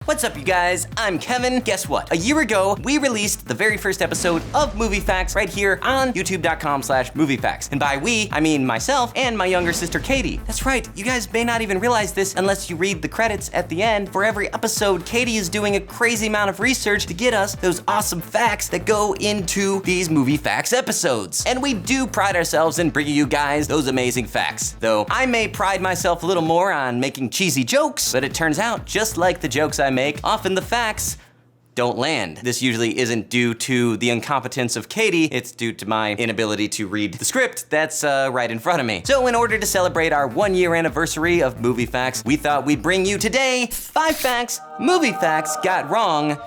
What's up, you guys? I'm Kevin. Guess what? A year ago, we released the very first episode of Movie Facts right here on youtube.com/moviefacts. And by we, I mean myself and my younger sister, Katie. That's right, you guys may not even realize this unless you read the credits at the end. For every episode, Katie is doing a crazy amount of research to get us those awesome facts that go into these Movie Facts episodes. And we do pride ourselves in bringing you guys those amazing facts. Though I may pride myself a little more on making cheesy jokes, but it turns out, just like the jokes I make, often the facts don't land. This usually isn't due to the incompetence of Katie, it's due to my inability to read the script that's right in front of me. So in order to celebrate our 1-year anniversary of Movie Facts, we thought we'd bring you today 5 facts Movie Facts got wrong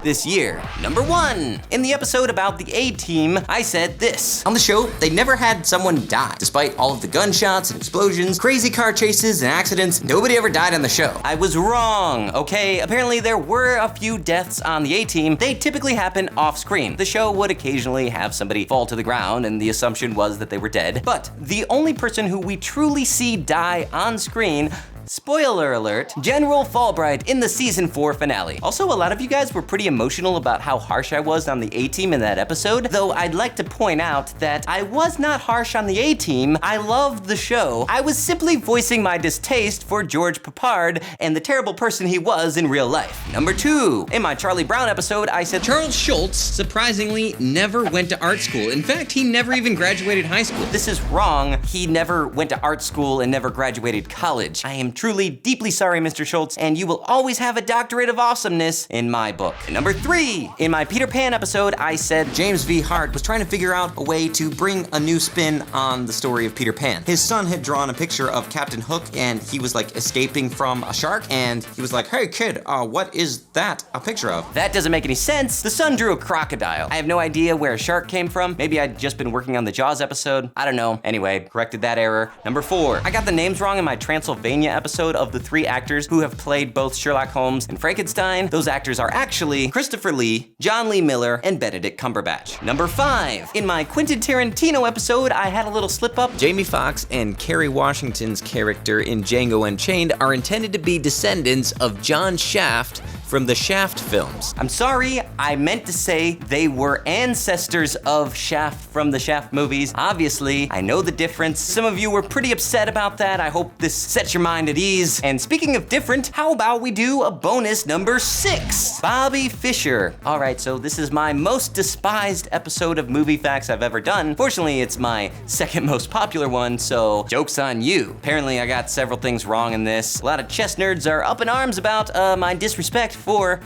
this year. Number 1, in the episode about the A-Team, I said this. On the show, they never had someone die. Despite all of the gunshots and explosions, crazy car chases and accidents, nobody ever died on the show. I was wrong, okay? Apparently there were a few deaths on the A-Team. They typically happen off screen. The show would occasionally have somebody fall to the ground and the assumption was that they were dead. But the only person who we truly see die on screen, spoiler alert, General Fulbright in the season 4 finale. Also, a lot of you guys were pretty emotional about how harsh I was on the A-Team in that episode, though I'd like to point out that I was not harsh on the A-Team. I loved the show. I was simply voicing my distaste for George Peppard and the terrible person he was in real life. Number 2, in my Charlie Brown episode, I said Charles Schultz surprisingly never went to art school. In fact, he never even graduated high school. This is wrong. He never went to art school and never graduated college. I am truly, deeply sorry, Mr. Schultz, and you will always have a doctorate of awesomeness in my book. Number 3, in my Peter Pan episode, I said James V. Hart was trying to figure out a way to bring a new spin on the story of Peter Pan. His son had drawn a picture of Captain Hook, and he was like escaping from a shark, and he was like, "Hey kid, what is that a picture of?" That doesn't make any sense. The son drew a crocodile. I have no idea where a shark came from. Maybe I'd just been working on the Jaws episode. I don't know. Anyway, corrected that error. Number 4, I got the names wrong in my Transylvania episode of the 3 actors who have played both Sherlock Holmes and Frankenstein. Those actors are actually Christopher Lee, John Lee Miller, and Benedict Cumberbatch. Number 5, in my Quentin Tarantino episode, I had a little slip up. Jamie Foxx and Kerry Washington's character in Django Unchained are intended to be descendants of John Shaft from the Shaft films. I'm sorry, I meant to say they were ancestors of Shaft from the Shaft movies. Obviously, I know the difference. Some of you were pretty upset about that. I hope this sets your mind at ease. And speaking of different, how about we do a bonus number 6? Bobby Fischer. All right, so this is my most despised episode of Movie Facts I've ever done. Fortunately, it's my second most popular one, so joke's on you. Apparently, I got several things wrong in this. A lot of chess nerds are up in arms about my disrespect for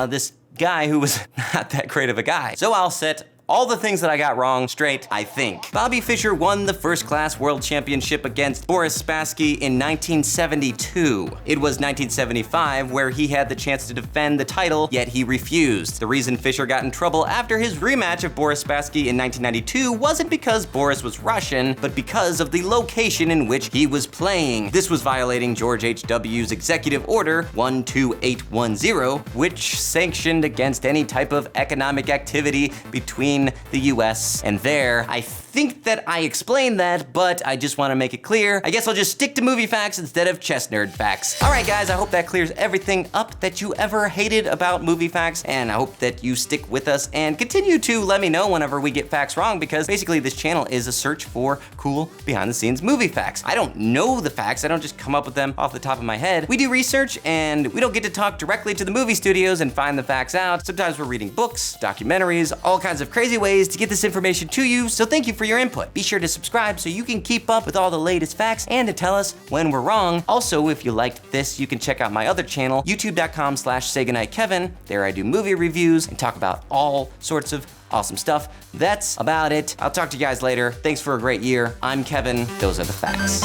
this guy who was not that great of a guy. So I'll set all the things that I got wrong straight, I think. Bobby Fischer won the first class world championship against Boris Spassky in 1972. It was 1975 where he had the chance to defend the title, yet he refused. The reason Fischer got in trouble after his rematch of Boris Spassky in 1992 wasn't because Boris was Russian, but because of the location in which he was playing. This was violating George H.W.'s Executive Order 12810, which sanctioned against any type of economic activity between the US and there. I think that I explained that, but I just want to make it clear. I guess I'll just stick to movie facts instead of chess nerd facts. All right, guys, I hope that clears everything up that you ever hated about movie facts, and I hope that you stick with us and continue to let me know whenever we get facts wrong, because basically this channel is a search for cool behind-the-scenes movie facts. I don't know the facts. I don't just come up with them off the top of my head. We do research, and we don't get to talk directly to the movie studios and find the facts out. Sometimes we're reading books, documentaries, all kinds of crazy ways to get this information to you, so thank you for your input. Be sure to subscribe so you can keep up with all the latest facts and to tell us when we're wrong. Also, if you liked this, you can check out my other channel, youtube.com/SayGoodnightKevin. There I do movie reviews and talk about all sorts of awesome stuff. That's about it. I'll talk to you guys later. Thanks for a great year. I'm Kevin. Those are the facts.